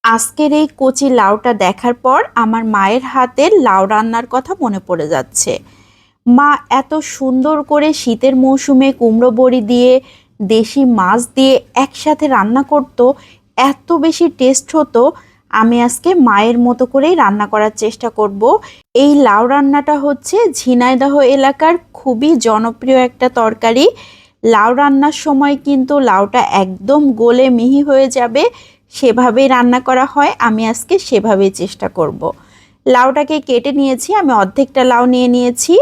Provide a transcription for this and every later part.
আজকের এই কচি লাউটা দেখার পর আমার মায়ের হাতের লাউ রান্নার কথা মনে পড়ে যাচ্ছে। মা এত সুন্দর করে শীতের মৌসুমে কুমড়ো বড়ি দিয়ে দেশি মাছ দিয়ে একসাথে রান্না করত, এত বেশি টেস্ট হতো। আমি আজকে মায়ের মতো করেই রান্না করার চেষ্টা করব। এই লাউ রান্নাটা হচ্ছে ঝিনাইদহ এলাকার খুবই জনপ্রিয় একটা তরকারি। লাউ রান্নার সময় কিন্তু লাউটা একদম গলে মিহি হয়ে যাবে, সেভাবেই রান্না করা হয়। আমি আজকে সেভাবেই চেষ্টা করব। লাউটাকে কেটে নিয়েছি, আমি অর্ধেকটা লাউ নিয়ে নিয়েছি।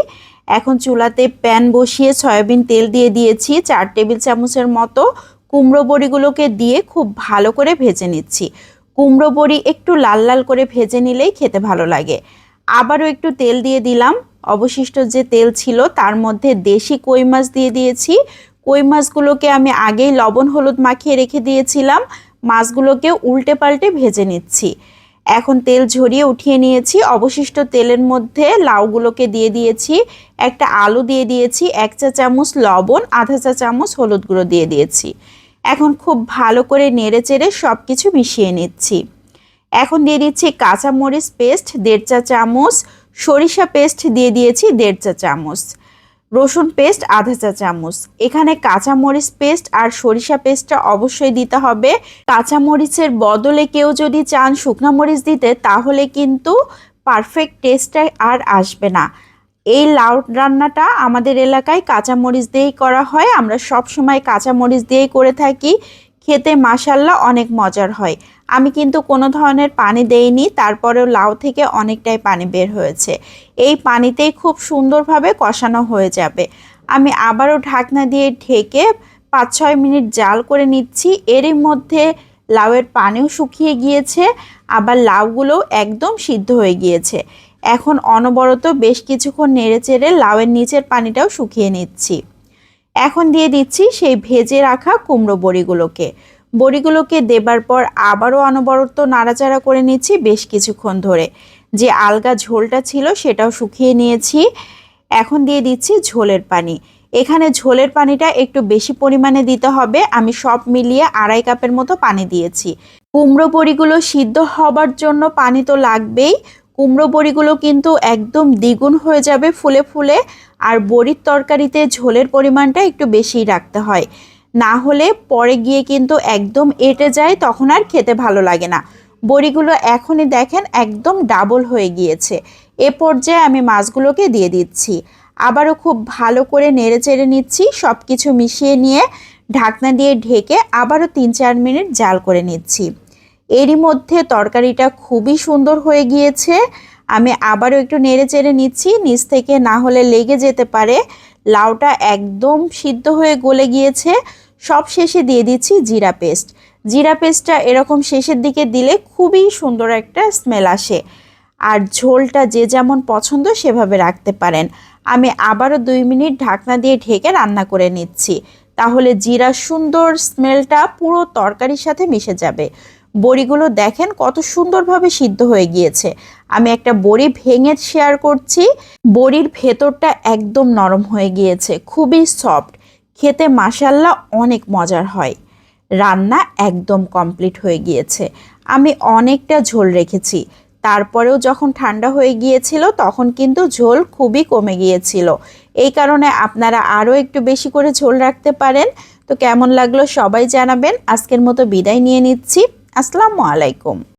এখন চুলাতে প্যান বসিয়ে সয়াবিন তেল দিয়ে দিয়েছি 4 টেবিল চামচের মতো। কুমড়ো বড়িগুলোকে দিয়ে খুব ভালো করে ভেজে নিচ্ছি। কুমড়ো বড়ি একটু লাল লাল করে ভেজে নিলেই খেতে ভালো লাগে। আবারও একটু তেল দিয়ে দিলাম। অবশিষ্ট যে তেল ছিল তার মধ্যে দেশি কই মাছ দিয়ে দিয়েছি। কই মাছগুলোকে আমি আগেই লবণ হলুদ মাখিয়ে রেখে দিয়েছিলাম। মাছগুলোকে উল্টে পাল্টে ভেজে নিচ্ছি। এখন তেল ঝরিয়ে উঠিয়ে নিয়েছি। অবশিষ্ট তেলের মধ্যে লাউগুলোকে দিয়ে দিয়েছি। একটা আলু দিয়ে দিয়েছি, 1 চা চামচ লবণ, আধা চা চামচ হলুদ গুঁড়ো দিয়ে দিয়েছি। এখন খুব ভালো করে নেড়ে চেড়ে সব কিছু মিশিয়ে নিচ্ছি। এখন দিয়ে দিচ্ছি কাঁচামরিচ পেস্ট 1.5 চা চামচ, সরিষা পেস্ট দিয়ে দিয়েছি 1.5 চা চামচ, রসুন পেস্ট আধা চা চামচ। এখানে কাঁচামরিচ পেস্ট আর সরিষা পেস্টটা অবশ্যই দিতে হবে। কাঁচামরিচের বদলে কেউ যদি চান শুকনা মরিচ দিতে, তাহলে কিন্তু পারফেক্ট টেস্টটা আর আসবে না। এই লাউ রান্নাটা আমাদের এলাকায় কাঁচামরিচ দিয়েই করা হয়। আমরা সব সময় কাঁচামরিচ দিয়েই করে থাকি। খেতে মাশাল্লাহ অনেক মজার হয়। আমি কিন্তু কোনো ধরনের পানি দেইনি, তারপরেও লাউ থেকে অনেকটাই পানি বের হয়েছে। এই পানিতেই খুব সুন্দরভাবে কষানো হয়ে যাবে। আমি আবারও ঢাকনা দিয়ে ঢেকে 5-6 মিনিট জাল করে নিচ্ছি। এরই মধ্যে লাউয়ের পানিও শুকিয়ে গিয়েছে, আবার লাউগুলো একদম সিদ্ধ হয়ে গিয়েছে। এখন অনবরত বেশ কিছুক্ষণ নেড়েচেড়ে লাউয়ের নিচের পানিটাও শুকিয়ে নিচ্ছি। এখন দিয়ে দিচ্ছি সেই ভেজে রাখা কুমড়ো বড়িগুলোকে দেবার পর আবারও অনবরত নাড়াচাড়া করে নিচ্ছি বেশ কিছুক্ষণ ধরে। যে আলগা ঝোলটা ছিল সেটাও শুকিয়ে নিয়েছি। এখন দিয়ে দিচ্ছি ঝোলের পানি। এখানে ঝোলের পানিটা একটু বেশি পরিমাণে দিতে হবে। আমি সব মিলিয়ে 2.5 কাপের মতো পানি দিয়েছি। কুমড়ো বড়িগুলো সিদ্ধ হবার জন্য পানি তো লাগবেই। কুমড়ো বড়িগুলো কিন্তু একদম দ্বিগুণ হয়ে যাবে ফুলে ফুলে। আর বড়ির তরকারিতে ঝোলের পরিমাণটা একটু বেশিই রাখতে হয়, না হলে পরে গিয়ে কিন্তু একদম এঁটে যায়, তখন আর খেতে ভালো লাগে না। বড়িগুলো এখনই দেখেন একদম ডাবল হয়ে গিয়েছে। এ পর্যায়ে আমি মাছগুলোকে দিয়ে দিচ্ছি। আবারও খুব ভালো করে নেড়ে চেড়ে নিচ্ছি। সব কিছু মিশিয়ে নিয়ে ঢাকনা দিয়ে ঢেকে আবারও 3-4 মিনিট জাল করে নিচ্ছি। এরই মধ্যে তরকারিটা খুবই সুন্দর হয়ে গিয়েছে। আমি আবারও একটু নেড়ে চেড়ে নিচ্ছি, নিচ থেকে না হলে লেগে যেতে পারে। লাউটা একদম সিদ্ধ হয়ে গলে গিয়েছে। সব শেষে দিয়ে দিচ্ছি জিরা পেস্ট। জিরা পেস্টটা এরকম শেষের দিকে দিলে খুবই সুন্দর একটা স্মেল আসে। আর ঝোলটা যে যেমন পছন্দ সেভাবে রাখতে পারেন। আমি আবারও 2 মিনিট ঢাকনা দিয়ে ঢেকে রান্না করে নিচ্ছি। তাহলে জিরার সুন্দর স্মেলটা পুরো তরকারির সাথে মিশে যাবে। বড়িগুলো দেখেন কত সুন্দরভাবে সিদ্ধ হয়ে গিয়েছে। আমি একটা বড়ি ভেঙে শেয়ার করছি। বড়ির ভেতরটা একদম নরম হয়ে গিয়েছে, খুবই সফট, খেতে মাশাল্লাহ অনেক মজার হয়। রান্না একদম কমপ্লিট হয়ে গিয়েছে। আমি অনেকটা ঝোল রেখেছি, তারপরেও যখন ঠান্ডা হয়ে গিয়েছিল তখন কিন্তু ঝোল খুবই কমে গিয়েছিল। এই কারণে আপনারা আরও একটু বেশি করে ঝোল রাখতে পারেন। তো কেমন লাগলো সবাই জানাবেন। আজকের মতো বিদায় নিয়ে নিচ্ছি। আসসালামু আলাইকুম।